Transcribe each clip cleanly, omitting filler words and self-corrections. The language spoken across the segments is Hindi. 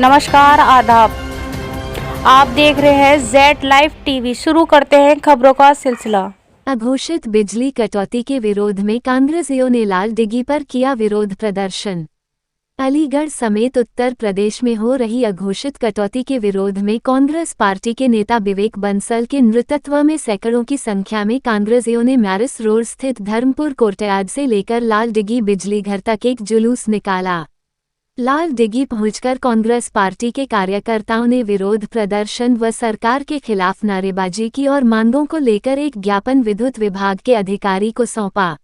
नमस्कार, आदाब। आप देख रहे हैं जेड लाइव टीवी। शुरू करते हैं खबरों का सिलसिला। अघोषित बिजली कटौती के विरोध में कांग्रेसियों ने लाल डिगी पर किया विरोध प्रदर्शन। अलीगढ़ समेत उत्तर प्रदेश में हो रही अघोषित कटौती के विरोध में कांग्रेस पार्टी के नेता विवेक बंसल के नेतृत्व में सैकड़ों की संख्या में कांग्रेसियों ने मैरिस रोड स्थित धर्मपुर कोर्टयार्ड से लेकर लाल डिगी बिजली घर तक एक जुलूस निकाला। लाल डिगी पहुंचकर कांग्रेस पार्टी के कार्यकर्ताओं ने विरोध प्रदर्शन व सरकार के खिलाफ नारेबाजी की और मांगों को लेकर एक ज्ञापन विद्युत विभाग के अधिकारी को सौंपा।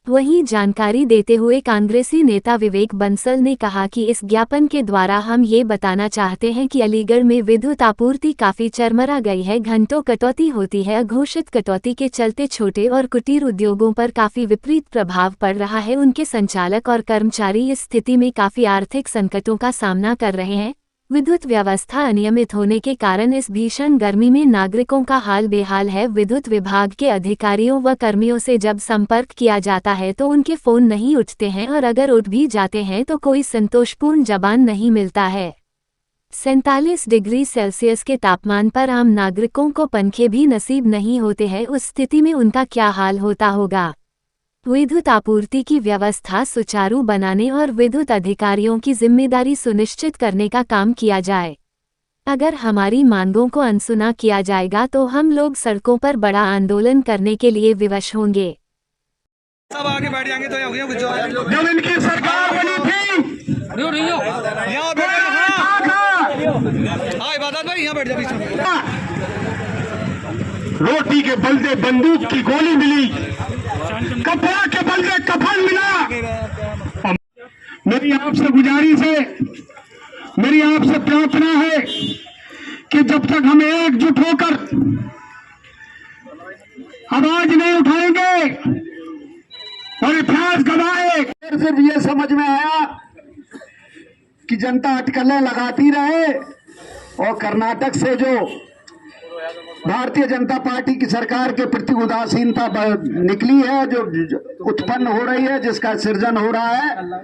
वहीं जानकारी देते हुए कांग्रेसी नेता विवेक बंसल ने कहा कि इस ज्ञापन के द्वारा हम ये बताना चाहते हैं कि अलीगढ़ में विद्युत आपूर्ति काफी चरमरा गई है, घंटों कटौती होती है। अघोषित कटौती के चलते छोटे और कुटीर उद्योगों पर काफी विपरीत प्रभाव पड़ रहा है। उनके संचालक और कर्मचारी इस स्थिति में काफी आर्थिक संकटों का सामना कर रहे हैं। विद्युत व्यवस्था अनियमित होने के कारण इस भीषण गर्मी में नागरिकों का हाल बेहाल है। विद्युत विभाग के अधिकारियों व कर्मियों से जब संपर्क किया जाता है तो उनके फोन नहीं उठते हैं और अगर उठ भी जाते हैं तो कोई संतोषपूर्ण जवाब नहीं मिलता है। 47 डिग्री सेल्सियस के तापमान पर आम नागरिकों को पंखे भी नसीब नहीं होते हैं। उस स्थिति में उनका क्या हाल होता होगा। विद्युत आपूर्ति की व्यवस्था सुचारू बनाने और विद्युत अधिकारियों की जिम्मेदारी सुनिश्चित करने का काम किया जाए। अगर हमारी मांगों को अनसुना किया जाएगा तो हम लोग सड़कों पर बड़ा आंदोलन करने के लिए विवश होंगे। सब आगे बैठ जाएंगे तो जब इनकी सरकार बनी थी यहाँ इबादत भाई यहाँ बैठ जाओ। रोटी के बदले बंदूक की गोली मिली, कपड़ा के बदले कफन मिला। मेरी आपसे गुजारिश है, मेरी आपसे प्रार्थना है कि जब तक हम एकजुट होकर आवाज नहीं उठाएंगे और इतिहास गवाए। सिर्फ ये समझ में आया कि जनता अटकलें लगाती रहे और कर्नाटक से जो भारतीय जनता पार्टी की सरकार के प्रति उदासीनता निकली है, जो उत्पन्न हो रही है, जिसका सृजन हो रहा है,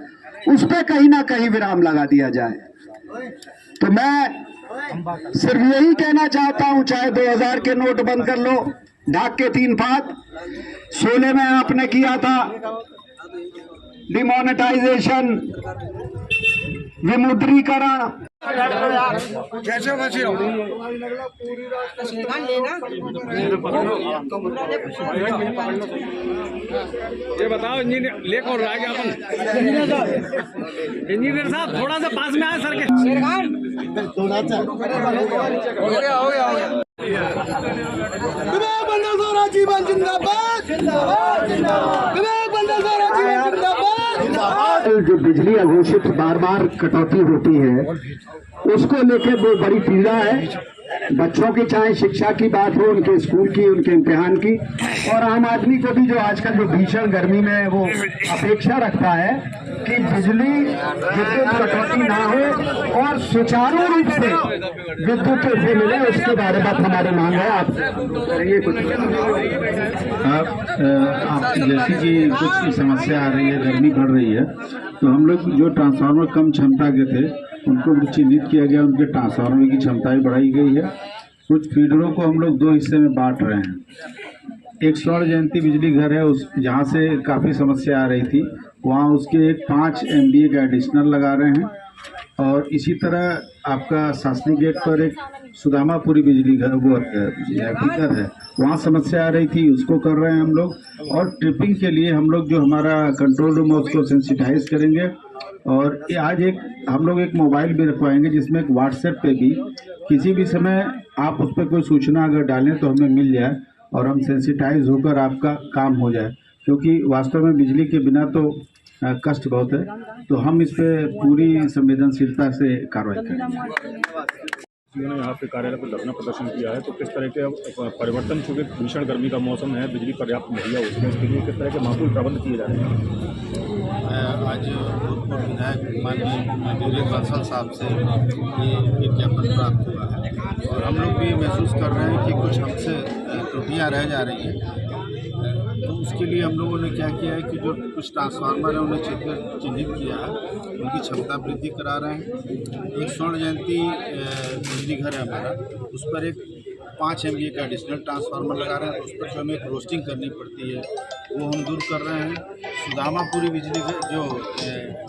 उस पे कहीं ना कहीं विराम लगा दिया जाए। तो मैं सिर्फ यही कहना चाहता हूं, चाहे 2000 के नोट बंद कर लो, ढाक के 3 फात, सोने में आपने किया था डिमोनेटाइजेशन, विमुद्रीकरण, कैसे फंसे हो ये बताओ। इंजीनियर ले कौन रहा है अपन? इंजीनियर साहब थोड़ा सा पास में आए सर के। विवेक बंसल सारा जीवन जिंदाबाद, जिंदाबाद, जिंदाबाद। विवेक बंसल सारा जीवन जिंदाबाद। जो बिजली अघोषित बार बार कटौती होती है, उसको लेकर वो बड़ी पीड़ा है। बच्चों की चाहे शिक्षा की बात हो, उनके स्कूल की, उनके इम्तिहान की, और आम आदमी को भी जो आजकल जो भीषण गर्मी में वो अपेक्षा रखता है कि बिजली विद्युत कटौती ना हो और सुचारू रूप से विद्युत कैसे मिले, उसके बारे में हमारी मांग है। आप करेंगे कुछ? आप जैसी कि कुछ समस्या आ रही है, गर्मी बढ़ रही है, तो हम लोग जो ट्रांसफार्मर कम क्षमता के थे उनको भी चिन्हित किया गया, उनके ट्रांसफार्मर की क्षमताएं बढ़ाई गई है। कुछ फीडरों को हम लोग 2 हिस्से में बांट रहे हैं। एक स्वर्ण जयंती बिजली घर है, उस जहाँ से काफ़ी समस्या आ रही थी, वहाँ उसके एक 5 MVA का एडिशनल लगा रहे हैं। और इसी तरह आपका शास्त्री गेट पर एक सुदामापुरी बिजली घर वो घर है, वहाँ समस्या आ रही थी, उसको कर रहे हैं हम लोग। और ट्रिपिंग के लिए हम लोग जो हमारा कंट्रोल रूम है उसको सेंसिटाइज करेंगे। और आज हम लोग एक मोबाइल भी रखवाएंगे जिसमें एक व्हाट्सएप पे भी किसी भी समय आप उस पर कोई सूचना अगर डालें तो हमें मिल जाए और हम सेंसिटाइज होकर आपका काम हो जाए। क्योंकि वास्तव में बिजली के बिना तो कष्ट बहुत है, तो हम इस पे पूरी संवेदनशीलता से कार्रवाई करेंगे। ने यहाँ पे कार्यालय पर धरना प्रदर्शन किया है, तो किस तरह के परिवर्तन, चूँकि भीषण गर्मी का मौसम है, बिजली पर्याप्त मुहैया होती है, इसके लिए किस तरह के माकूल प्रबंध किए जा रहे हैं? आज भूतपूर्व विधायक माननीय विवेक बंसल साहब से ये विज्ञापन प्राप्त हुआ है और हम लोग भी महसूस कर रहे हैं कि कुछ हमसे त्रुटियाँ रह जा रही हैं, तो उसके उसके लिए हम लोगों ने क्या किया है कि जो कुछ ट्रांसफार्मर है उन्हें चिन्हित किया है, उनकी क्षमता वृद्धि करा रहे हैं। एक स्वर्ण जयंती बिजली घर है हमारा, उस पर एक 5 MVA का एडिशनल ट्रांसफार्मर लगा रहे हैं। उस पर जो हमें एक रोस्टिंग करनी पड़ती है वो हम दूर कर रहे हैं। सुदामापुरी बिजली घर जो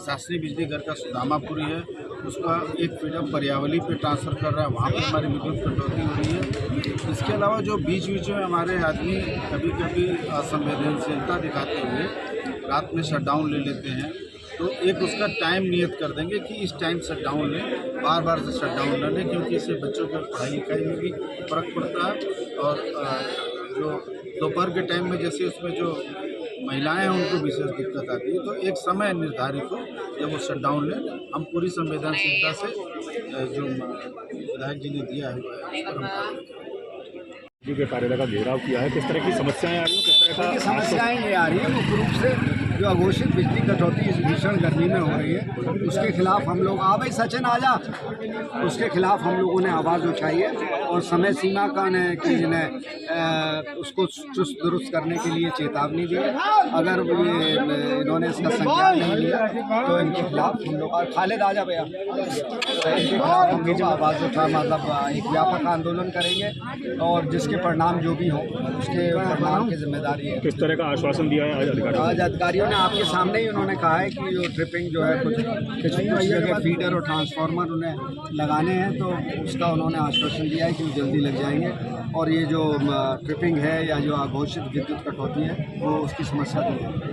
शास्त्रीय बिजली घर का सुदामापुरी है, उसका एक फीडर पर्यावली पे ट्रांसफ़र कर रहा है, वहाँ पर हमारी विद्युत कटौती हो रही है। इसके अलावा जो बीच बीच में हमारे आदमी कभी कभी असंवेदनशीलता दिखाते हुए रात में शटडाउन ले लेते हैं, तो एक उसका टाइम नियत कर देंगे कि इस टाइम शटडाउन लें, बार बार से शटडाउन न लें, क्योंकि इससे बच्चों के पढ़ाई लिखाई में भी फ़र्क पड़ता है। और जो दोपहर के टाइम में जैसे उसमें जो महिलाएं हैं उनको विशेष दिक्कत आती है, तो एक समय निर्धारित हो जब वो शटडाउन लें। हम पूरी संवेदनशीलता से जो विधायक जी ने दिया है उस पर हम कार्य करें। बिजली के कार्यालय का घेराव किया है, किस तरह की समस्याएं आ रही हैं, किस तरह का समस्याएं ये आ रही है मुख्य रूप से जो अघोषित बिजली कटौती इस भीषण गर्मी में हो रही है, उसके खिलाफ हम लोग भाई सचिन आजा, उसके खिलाफ हम लोगों ने आवाज़ उठाई है और समय सीमा का ने कि जिन्हें उसको चुस्त दुरुस्त करने के लिए चेतावनी दी है। अगर ये इन्होंने इसका संज्ञान नहीं लिया तो इनके खिलाफ हम लोग खालिद आजा भैया, इनके खिलाफ हम लोग आवाज़ उठा मतलब एक व्यापक आंदोलन करेंगे और जिसके परिणाम जो भी हो उसके परिणाम की जिम्मेदारी है। किस तरह का आश्वासन दिया है आज अधिकारियों ने आपके सामने ही उन्होंने कहा है कि जो ट्रिपिंग जो है कुछ जगह फीडर और ट्रांसफार्मर उन्हें लगाने हैं, तो उसका उन्होंने आश्वासन दिया है कि वो जल्दी लग जाएंगे और ये जो ट्रिपिंग है या जो अघोषित विद्युत कटौती है वो उसकी समस्या दूर होगी।